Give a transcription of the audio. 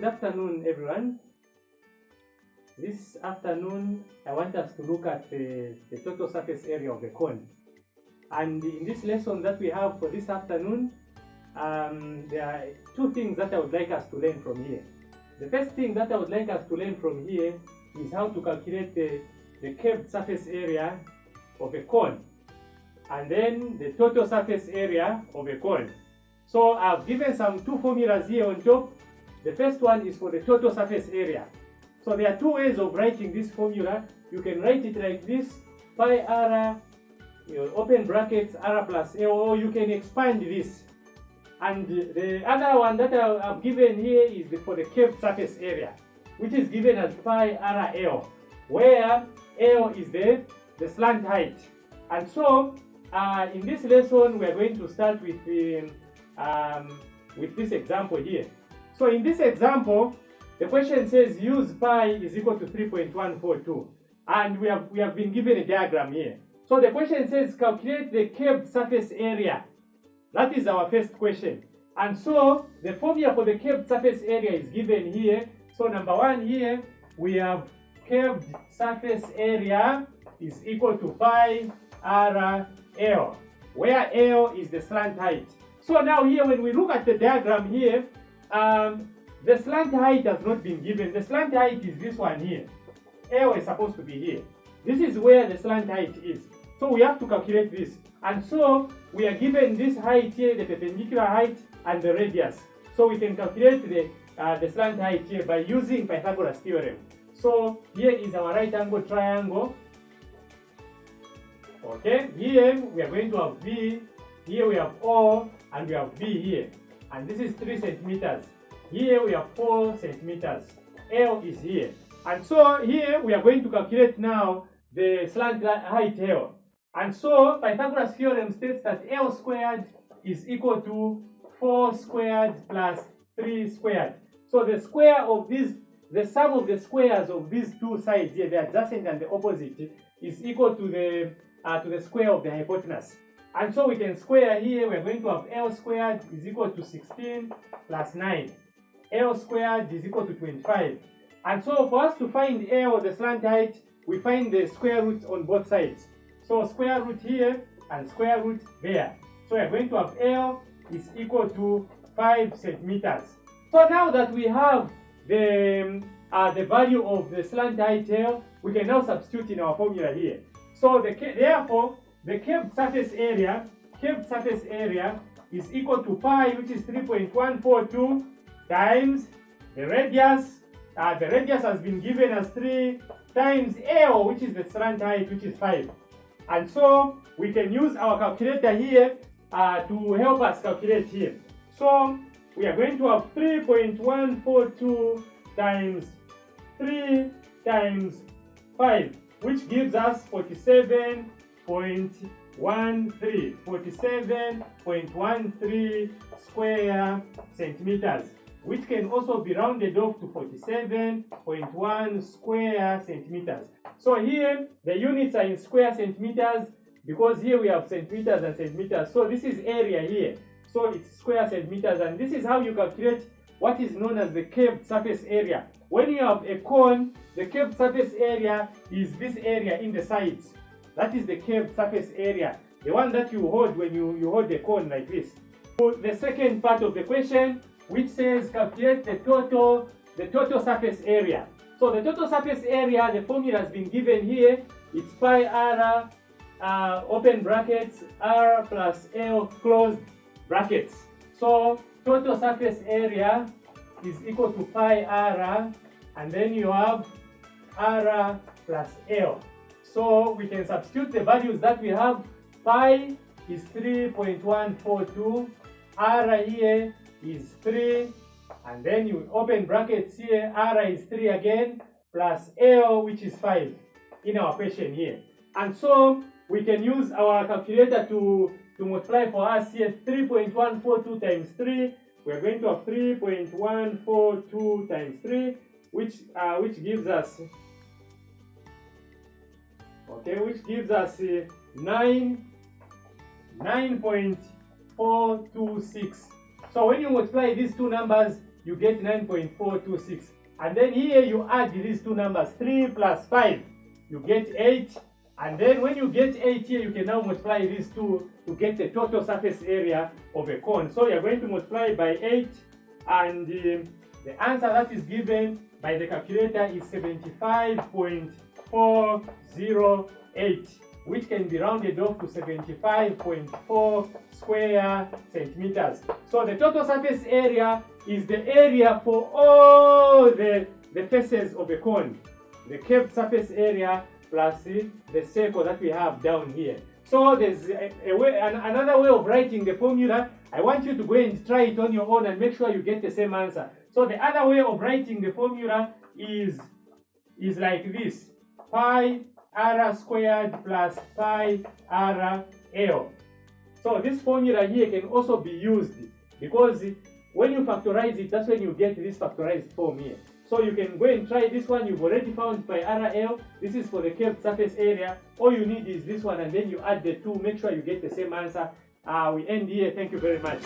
good afternoon, everyone. This afternoon, I want us to look at the total surface area of a cone. And in this lesson that we have for this afternoon, there are two things that I would like us to learn from here. The first thing that I would like us to learn from here is how to calculate the curved surface area of a cone, and then the total surface area of a cone. So I've given two formulas here on top. The first one is for the total surface area. So there are two ways of writing this formula. You can write it like this: pi r, open brackets, r plus L, or you can expand this. And the other one that I've given here is for the curved surface area, which is given as pi r L, where L is the slant height. And so in this lesson, we are going to start with this example here. So in this example, the question says use pi is equal to 3.142, and we have been given a diagram here. So the question says calculate the curved surface area. That is our first question. And so the formula for the curved surface area is given here. So number one here, we have curved surface area is equal to pi r L, where L is the slant height. So now here, when we look at the diagram here, the slant height has not been given. The slant height is this one here. L is supposed to be here. This is where the slant height is. So we have to calculate this. And so we are given this height here, the perpendicular height, and the radius. So we can calculate the slant height here by using Pythagoras theorem. So here is our right angle triangle. Okay, here we are going to have V, here we have O, and we have B here. And this is 3 centimeters. Here we have 4 centimeters. L is here. And so here we are going to calculate now the slant height L. And so Pythagoras theorem states that L squared is equal to 4 squared plus 3 squared. So the square of these, the sum of the squares of these two sides here, the adjacent and the opposite, is equal to the square of the hypotenuse. And so we can square here. We're going to have L squared is equal to 16 plus 9. L squared is equal to 25. And so for us to find L, the slant height, we find the square roots on both sides. So square root here and square root there. So we're going to have L is equal to 5 centimeters. So now that we have the value of the slant height L, we can now substitute in our formula here. So therefore, the curved surface area is equal to pi, which is 3.142, times the radius. The radius has been given as 3, times L, which is the slant height, which is 5. And so we can use our calculator here to help us calculate here. So we are going to have 3.142 times 3 times 5, which gives us 47.13 square centimeters, which can also be rounded off to 47.1 square centimeters. So here the units are in square centimeters, because here we have centimeters and centimeters. So this is area here, so it's square centimeters, and this is how you calculate what is known as the curved surface area. When you have a cone, the curved surface area is this area in the sides. That is the curved surface area, the one that you hold when you hold the cone like this. So the second part of the question, which says calculate the total surface area. So the total surface area, the formula has been given here. It's pi r, open brackets, r plus L closed brackets. So total surface area is equal to pi r, and then you have r plus L. So we can substitute the values that we have. Pi is 3.142, r here is 3, and then you open brackets here, r is 3 again, plus L, which is 5 in our question here. And so we can use our calculator to multiply for us here. 3.142 times 3, we are going to have 3.142 times 3, which gives us 9.426. So when you multiply these two numbers, you get 9.426. And then here you add these two numbers, 3 plus 5, you get 8. And then when you get 8 here, you can now multiply these two to get the total surface area of a cone. So you're going to multiply by 8, and the answer that is given by the calculator is 75.408, which can be rounded off to 75.4 square centimeters. So the total surface area is the area for all the faces of a cone, the curved surface area plus the circle that we have down here. So there's another way of writing the formula. I want you to go and try it on your own and make sure you get the same answer. So the other way of writing the formula is like this: pi r squared plus pi r L. So this formula here can also be used because when you factorize it, that's when you get this factorized form here. So you can go and try this one. You've already found pi r L. This is for the curved surface area. All you need is this one, and then you add the two. Make sure you get the same answer. We end here. Thank you very much.